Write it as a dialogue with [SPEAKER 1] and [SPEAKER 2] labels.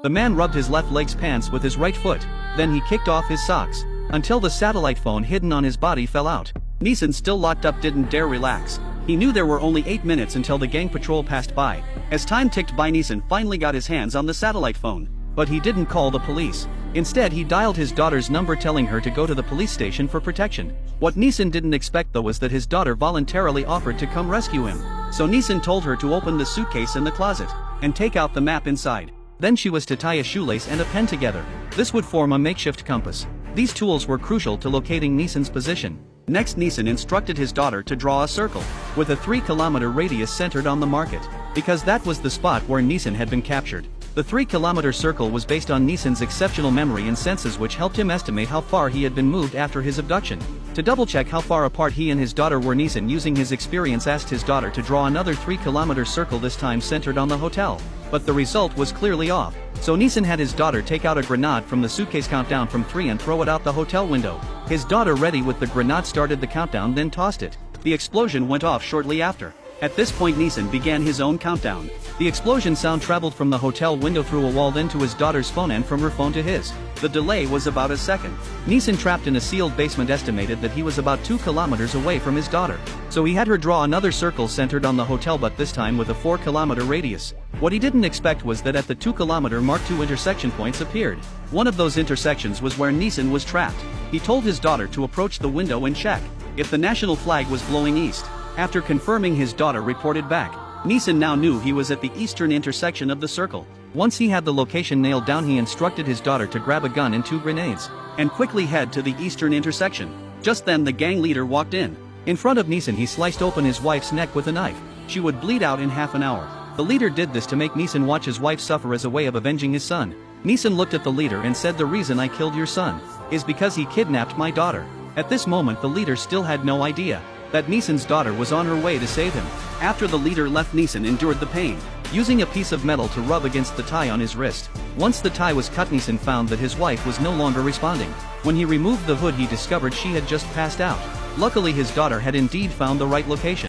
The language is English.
[SPEAKER 1] The man rubbed his left leg's pants with his right foot, then he kicked off his socks, until the satellite phone hidden on his body fell out. Neeson, still locked up, didn't dare relax. He knew there were only 8 minutes until the gang patrol passed by. As time ticked by, Neeson finally got his hands on the satellite phone. But he didn't call the police. Instead, he dialed his daughter's number, telling her to go to the police station for protection. What Neeson didn't expect, though, was that his daughter voluntarily offered to come rescue him. So Neeson told her to open the suitcase in the closet and take out the map inside. Then she was to tie a shoelace and a pen together. This would form a makeshift compass. These tools were crucial to locating Neeson's position. Next, Neeson instructed his daughter to draw a circle with a 3-kilometer radius centered on the market, because that was the spot where Neeson had been captured. The 3-kilometer circle was based on Neeson's exceptional memory and senses, which helped him estimate how far he had been moved after his abduction. To double-check how far apart he and his daughter were, Neeson, using his experience, asked his daughter to draw another 3-kilometer circle, this time centered on the hotel. But the result was clearly off. So Neeson had his daughter take out a grenade from the suitcase, count down from 3 and throw it out the hotel window. His daughter, ready with the grenade, started the countdown, then tossed it. The explosion went off shortly after. At this point, Neeson began his own countdown. The explosion sound traveled from the hotel window through a wall, then to his daughter's phone, and from her phone to his. The delay was about a second. Neeson, trapped in a sealed basement, estimated that he was about 2 kilometers away from his daughter. So he had her draw another circle centered on the hotel, but this time with a 4-kilometer radius. What he didn't expect was that at the 2-kilometer mark, 2 intersection points appeared. One of those intersections was where Neeson was trapped. He told his daughter to approach the window and check if the national flag was blowing east. After confirming, his daughter reported back. Neeson now knew he was at the eastern intersection of the circle. Once he had the location nailed down, he instructed his daughter to grab a gun and 2 grenades and quickly head to the eastern intersection. Just then, the gang leader walked in. In front of Neeson, he sliced open his wife's neck with a knife. She would bleed out in half an hour. The leader did this to make Neeson watch his wife suffer as a way of avenging his son. Neeson looked at the leader and said, "The reason I killed your son is because he kidnapped my daughter." At this moment, the leader still had no idea that Neeson's daughter was on her way to save him. After the leader left, Neeson endured the pain, using a piece of metal to rub against the tie on his wrist. Once the tie was cut, Neeson found that his wife was no longer responding. When he removed the hood, he discovered she had just passed out. Luckily, his daughter had indeed found the right location.